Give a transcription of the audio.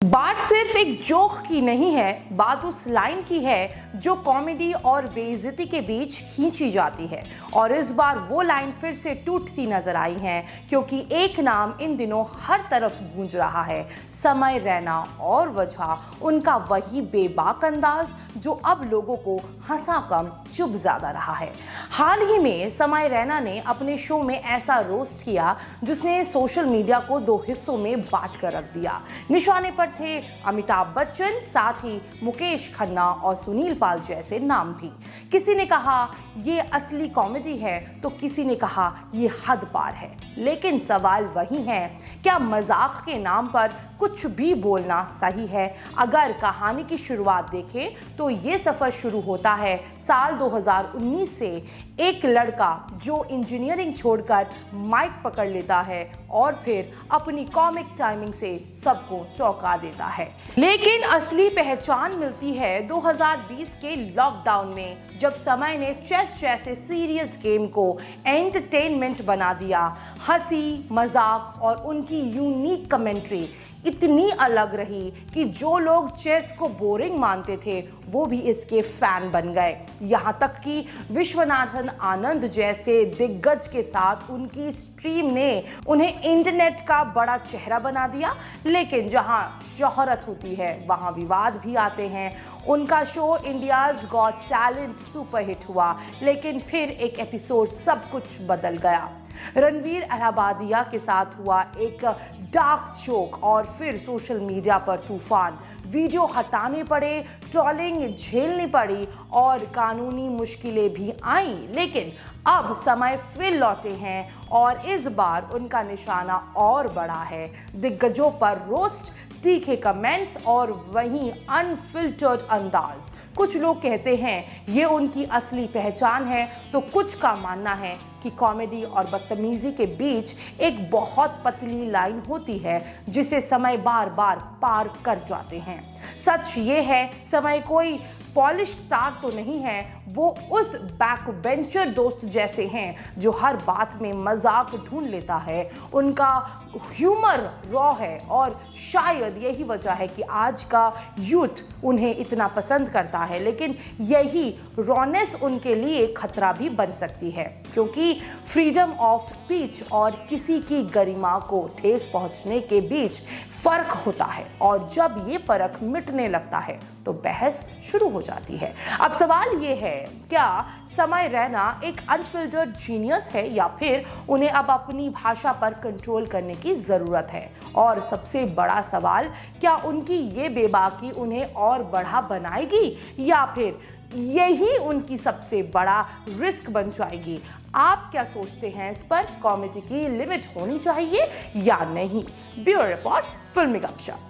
बात सिर्फ एक जोक की नहीं है, बात उस लाइन की है जो कॉमेडी और बेइज्जती के बीच खींची जाती है। और इस बार वो लाइन फिर से टूटती नजर आई है, क्योंकि एक नाम इन दिनों हर तरफ गूंज रहा है, समय रैना। और वजह उनका वही बेबाक अंदाज जो अब लोगों को हंसा कम चुप ज्यादा रहा है। हाल ही में समय रैना ने अपने शो में ऐसा रोस्ट किया जिसने सोशल मीडिया को दो हिस्सों में बांट कर रख दिया। निशाने पर थे अमिताभ बच्चन, साथ ही मुकेश खन्ना और सुनील पाल जैसे नाम भी। किसी ने कहा ये असली कॉमेडी है तो किसी ने कहा ये हद पार है। लेकिन सवाल वही है, क्या मजाक के नाम पर कुछ भी बोलना सही है? अगर कहानी की शुरुआत देखें तो ये सफर शुरू होता है साल 2019 से। एक लड़का जो इंजीनियरिंग छोड़कर माइक पकड़ लेता है और फिर अपनी कॉमिक टाइमिंग से सबको चौंका देता है। लेकिन असली पहचान मिलती है 2020 के लॉकडाउन में, जब समय ने चेस जैसे सीरियस गेम को एंटरटेनमेंट बना दिया। हंसी मजाक और उनकी यूनिक कमेंट्री इतनी अलग रही कि जो लोग चेस को बोरिंग मानते थे वो भी इसके फैन बन गए। यहाँ तक कि विश्वनाथन आनंद जैसे दिग्गज के साथ उनकी स्ट्रीम ने उन्हें इंटरनेट का बड़ा चेहरा बना दिया। लेकिन जहाँ शोहरत होती है वहाँ विवाद भी आते हैं। उनका show India's got talent superhit हुआ, लेकिन फिर एक एपिसोड सब कुछ बदल गया। रणवीर अलाहाबादिया के साथ हुआ एक डार्क जोक और फिर सोशल मीडिया पर तूफान। वीडियो हटाने पड़े, ट्रोलिंग झेलनी पड़ी और कानूनी मुश्किलें भी आईं। लेकिन अब समय फिर लौटे हैं और इस बार उनका निशाना और बढ़ा है। दिग्गजों पर रोस्ट, तीखे कमेंट्स और वहीं अनफिल्टर्ड अंदाज। कुछ लोग कहते हैं ये उनकी असली पहचान है, तो कुछ का मानना है कि कॉमेडी और बदतमीजी के बीच एक बहुत पतली लाइन होती है जिसे समय बार बार पार कर जाते हैं। सच ये है, समय कोई पॉलिश स्टार तो नहीं है, वो उस बैकबेंचर दोस्त जैसे हैं जो हर बात में मजाक ढूंढ लेता है। उनका ह्यूमर रॉ है और शायद यही वजह है कि आज का यूथ उन्हें इतना पसंद करता है। लेकिन यही रॉनेस उनके लिए खतरा भी बन सकती है, क्योंकि फ्रीडम ऑफ स्पीच और किसी की गरिमा को ठेस पहुंचने के बीच फर्क होता है। और जब ये फर्क मिटने लगता है तो बहस शुरू हो जाती है। अब सवाल ये है, क्या समय रैना एक अनफिल्टर्ड जीनियस है या फिर उन्हें अब अपनी भाषा पर कंट्रोल करने की जरूरत है? और सबसे बड़ा सवाल, क्या उनकी ये बेबाकी उन्हें और बड़ा बनाएगी या फिर यही उनकी सबसे बड़ा रिस्क बन जाएगी? आप क्या सोचते हैं इस पर? कॉमेडी की लिमिट होनी चाहिए या नहीं? ब्यूरो रिपोर्ट, फिल्मी गपशप।